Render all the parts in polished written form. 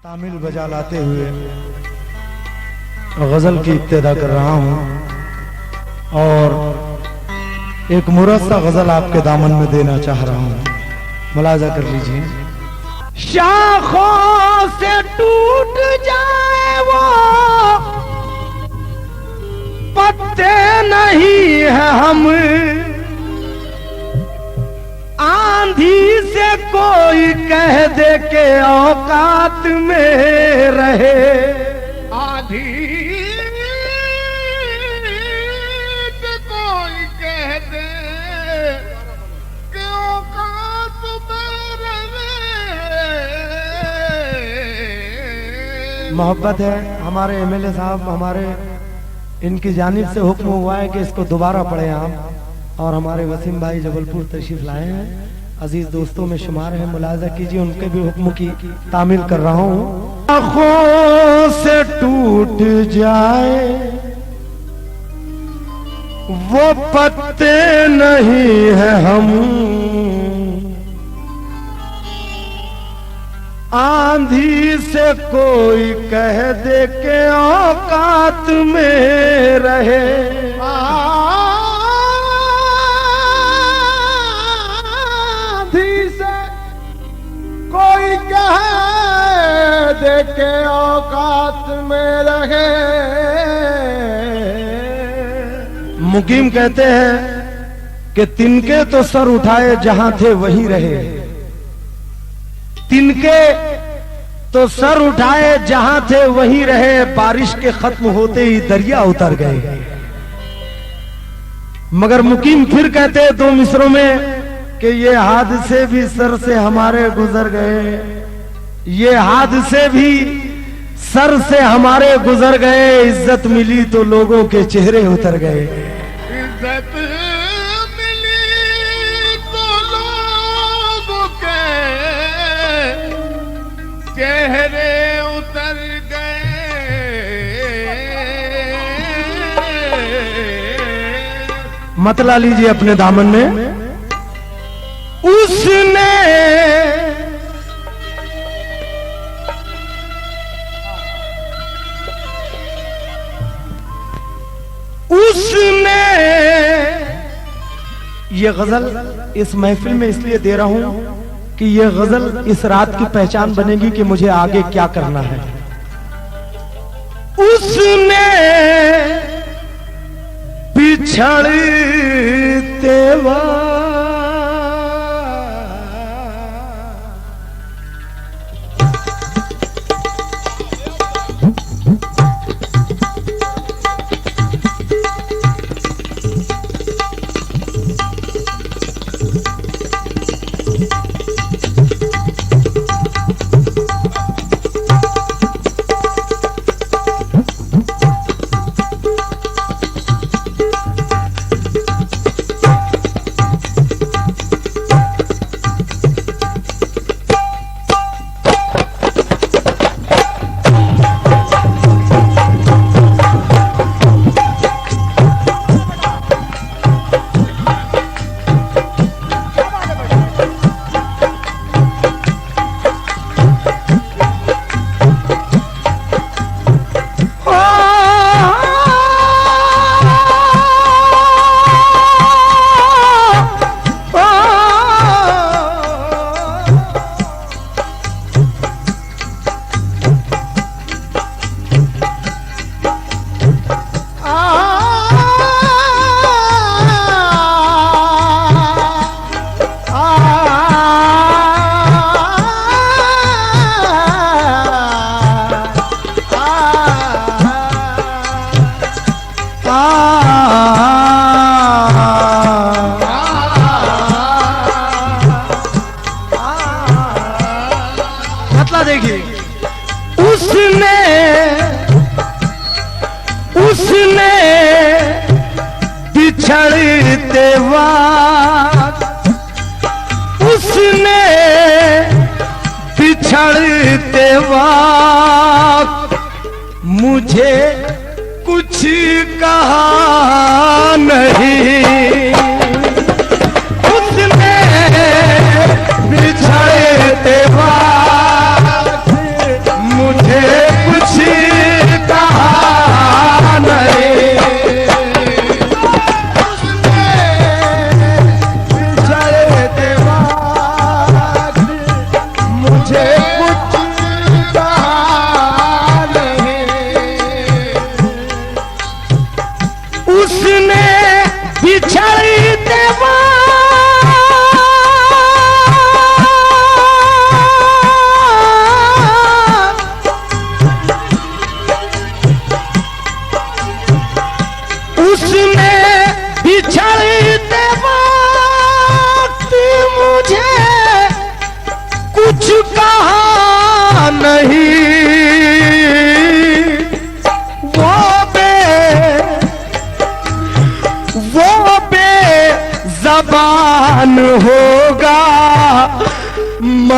तामिल बजा लाते हुए गजल की इब्तिदा कर रहा हूं और एक मुरस्सा गजल आपके दामन में देना चाह रहा हूं, मुलाजा कर लीजिए। शाखों से टूट जाए वो पत्ते नहीं है हम, आंधी से कोई कह दे के औकात में रहे। आंधी से कोई कह दे के औकात में रहे। मोहब्बत है हमारे एमएलए साहब, हमारे इनकी जानिब से हुक्म हुआ है कि इसको दोबारा पढ़े आप, और हमारे वसीम भाई जबलपुर तशरीफ लाए हैं, अजीज दोस्तों में शुमार है, मुलाजा कीजिए, उनके भी हुक्म की तामील कर रहा हूँ। आँखों से टूट जाए वो पत्ते नहीं है हम, आंधी से कोई कह दे के औकात में रहे। कोई कह दे के औकात में रहे। मुकीम कहते हैं कि तिनके तो सर उठाए जहां थे वहीं रहे, तिनके तो सर उठाए जहां थे वहीं रहे, बारिश के खत्म होते ही दरिया उतर गए। मगर मुकीम फिर कहते हैं दो मिसरों में कि ये हादसे भी सर से हमारे गुजर गए, ये हादसे भी सर से हमारे गुजर गए, इज्जत मिली तो लोगों के चेहरे उतर गए। इज्जत मिली तो लोगों के चेहरे उतर गए। मतला लीजिए अपने दामन में। उसने ये गजल इस महफिल में इसलिए दे रहा हूं कि ये गजल इस रात की पहचान बनेगी कि मुझे आगे क्या करना है। उसने बिछड़ते वक्त उसने बिछड़ते वक्त, उसने बिछड़ते वक्त मुझे कुछ कहा नहीं। उसने बिछड़ते वक्त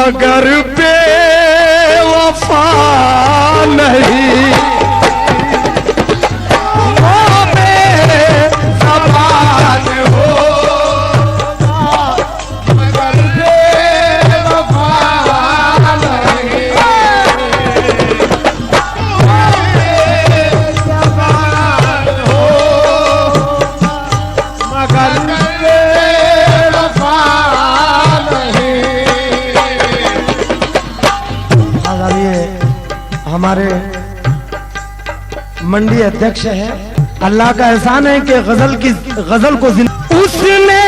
मगर बेवफा नहीं, वो बेज़बान हो मगर बेवफा नहीं, वो बेज़बान हो मगर बेवफा नहीं। अब ये हमारे मंडी अध्यक्ष है। अल्लाह का एहसान है कि गजल को उसने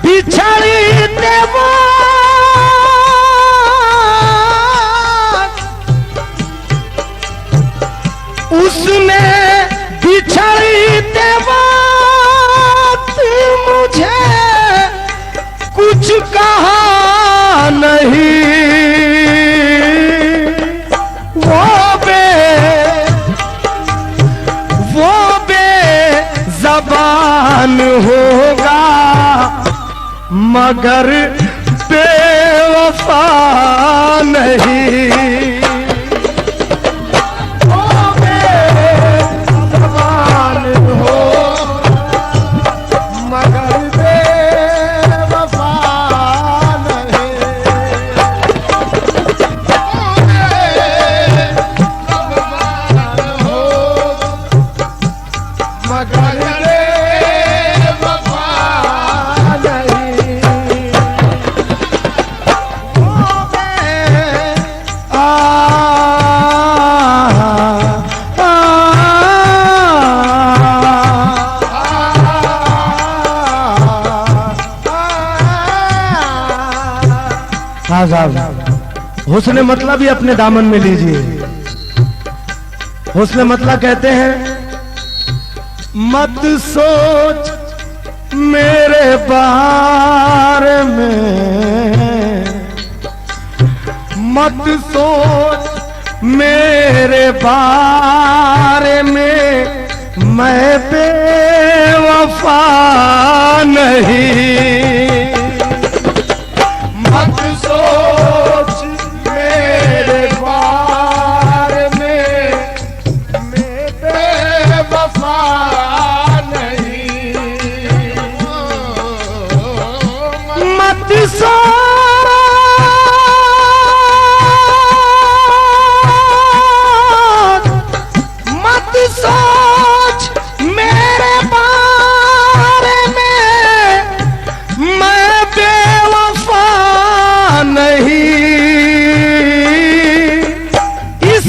बिछड़ी देवार, उसने बिछड़ी देवार, मुझे कुछ कहा नहीं, वो बेज़बान होगा मगर बेवफा नहीं, वो बेज़बान हो मगर बेवफा नहीं, मगर बेवफा नहीं, वो हाँ साहब, हुस्न मतलब ही अपने दामन में लीजिए। हुस्न मतलब कहते हैं मत सोच मेरे बारे में, मत सोच मेरे बारे में, मैं बेवफा नहीं, मत सोच मेरे बारे में, मैं बेवफा नहीं, मत सोच मेरे बारे में, मैं बेवफा नहीं, इस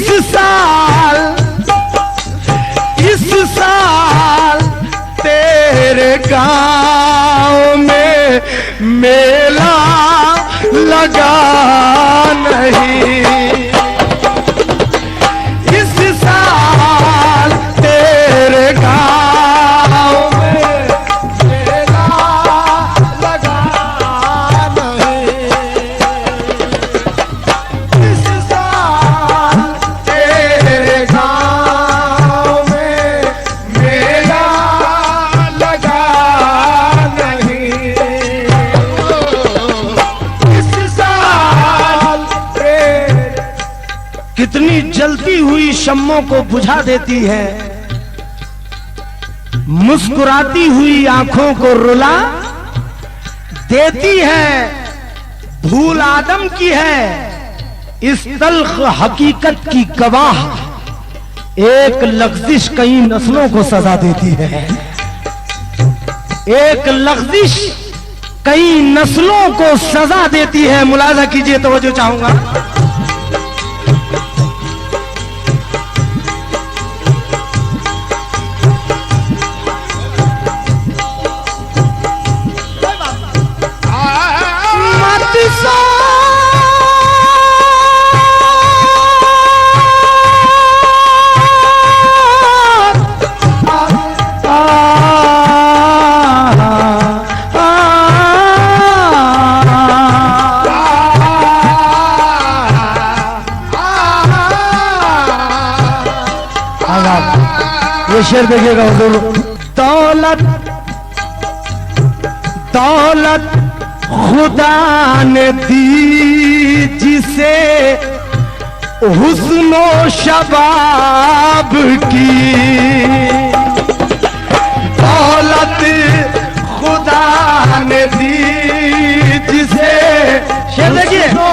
साल तेरे गाँव में मेला लगा नहीं, इस साल तेरे गाँव में मेला लगा नहीं, इस साल तेरे गाँव में मेला लगा नहीं, इस साल कितनी जलती हुई शम्मों को बुझा देती है, मुस्कुराती हुई आंखों को रुला देती है, भूल आदम की है इस तल्ख हकीकत की गवाह, एक लफ्जिश कई नस्लों को सजा देती है, एक लफ्जिश कई नस्लों को सजा देती है। मुलाजा कीजिए, तवज्जो चाहूंगा। ये शेर देखिएगा हुजूर। दौलत दौलत खुदा ने दी जिसे हुस्नो शबाब की, दौलत खुदा ने दी जिसे, हुस्नो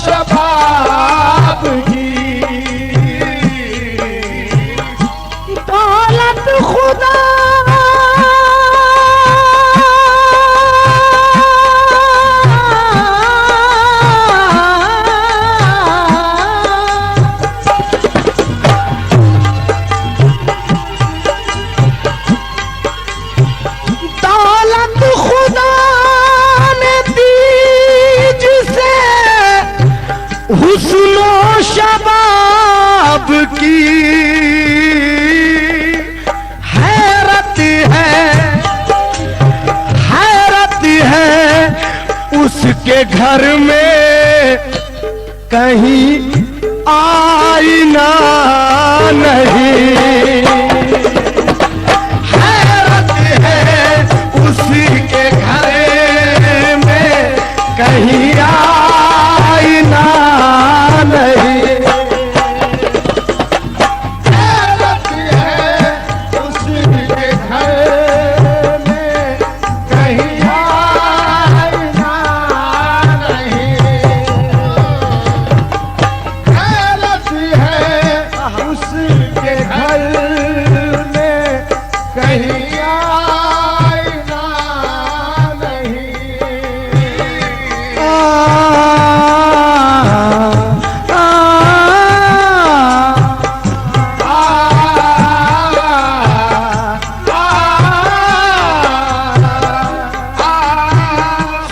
शबाब की, दौलत खुदा हुस्नो शबाब की, हैरत है उसके घर में कहीं आईना नहीं, हैरत है उसके घर में कहीं आईना नहीं, हैरत है उसके घर में कहीं आईना नहीं, हैरत है उसके घर में कहीं आईना नहीं।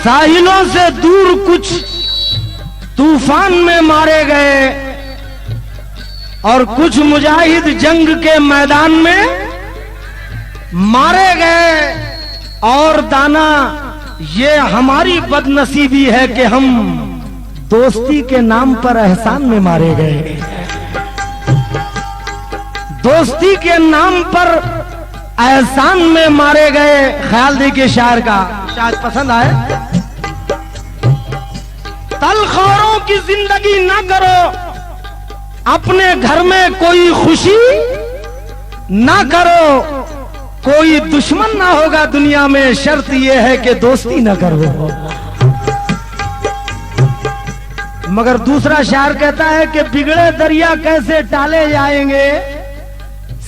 साहिलों से दूर कुछ तूफान में मारे गए और कुछ मुजाहिद जंग के मैदान में मारे गए, और दाना ये हमारी बदनसीबी है कि हम दोस्ती के नाम पर एहसान में मारे गए, दोस्ती के नाम पर एहसान में मारे गए। ख्याल देखिए शायर का, शायद पसंद आए। तलखोरों की जिंदगी ना करो, अपने घर में कोई खुशी ना करो, कोई दुश्मन ना होगा दुनिया में, शर्त यह है कि दोस्ती ना करो। मगर दूसरा शायर कहता है कि बिगड़े दरिया कैसे टाले जाएंगे,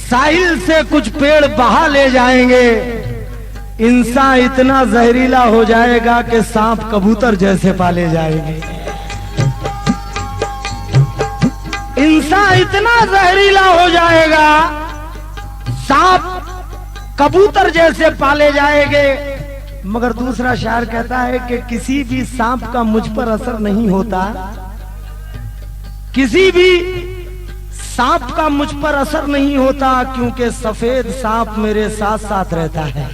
साहिल से कुछ पेड़ बहा ले जाएंगे, इंसान इतना जहरीला हो जाएगा कि सांप कबूतर जैसे पाले जाएंगे, इंसान इतना जहरीला हो जाएगा सांप कबूतर जैसे पाले जाएंगे। मगर दूसरा शायर कहता है कि किसी भी सांप का मुझ पर असर नहीं होता, किसी भी सांप का मुझ पर असर नहीं होता, क्योंकि सफेद सांप मेरे साथ साथ रहता है।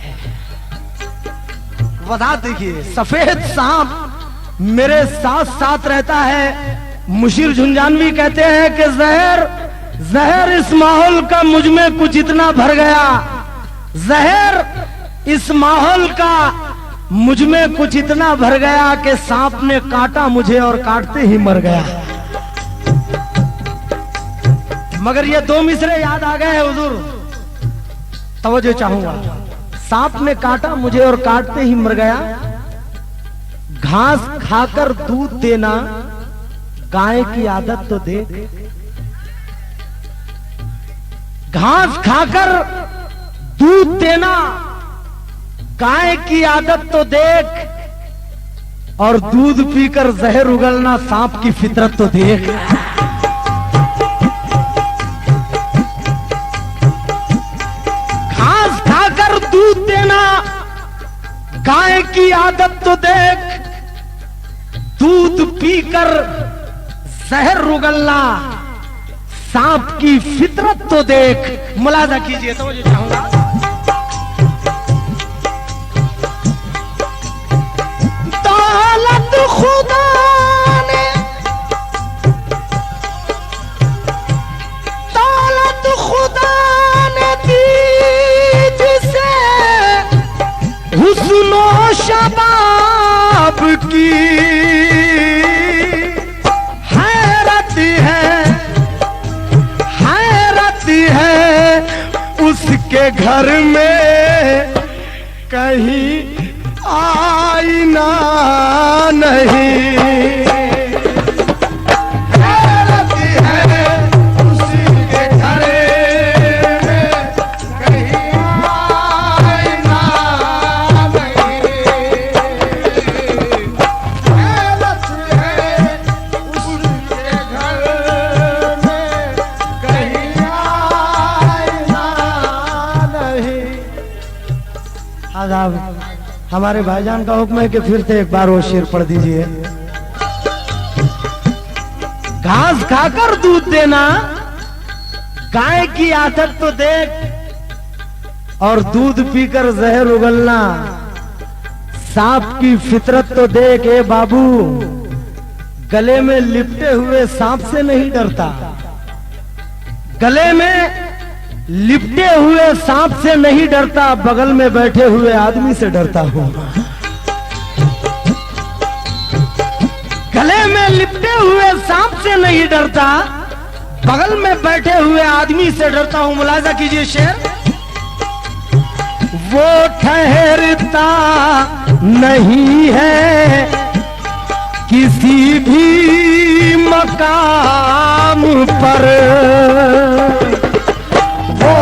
वजह देखिए, सफेद सांप मेरे साथ साथ रहता है। मुशीर झुंझानवी कहते हैं कि जहर इस माहौल का मुझ में कुछ इतना भर गया, जहर इस माहौल का मुझ में कुछ इतना भर गया कि सांप ने काटा मुझे और काटते ही मर गया। मगर ये दो मिसरे याद आ गए हैं हुजूर, तवज्जो चाहूंगा। सांप ने काटा मुझे और काटते ही मर गया, घास खाकर दूध देना गाय की आदत तो देख, घास खाकर दूध देना गाय की आदत तो देख, और दूध पीकर जहर उगलना सांप की फितरत तो देख। घास खाकर दूध देना गाय की आदत तो देख, दूध पीकर जहर उगलना सांप की फितरत तो देख। मुलाजा कीजिए, तो मुझे चाहूंगा। दौलत खुदा ने, दौलत खुदा ने दी जिसे हुस्नो शबाब सबकी हैरत है उसके घर में कहीं आईना नहीं। आदाब, हमारे भाईजान का हुक्म है कि फिर से एक बार वो शेर पढ़ दीजिए। घास खाकर दूध देना, गाय की आदत तो देख, और दूध पीकर जहर उगलना। सांप की फितरत तो देख ए बाबू, गले में लिपटे हुए सांप से नहीं डरता। गले में लिपटे हुए सांप से नहीं डरता, बगल में बैठे हुए आदमी से डरता हूं। गले में लिपटे हुए सांप से नहीं डरता, बगल में बैठे हुए आदमी से डरता हूं। मुलाजा कीजिए शेर। वो ठहरता नहीं है किसी भी मकाम पर, वो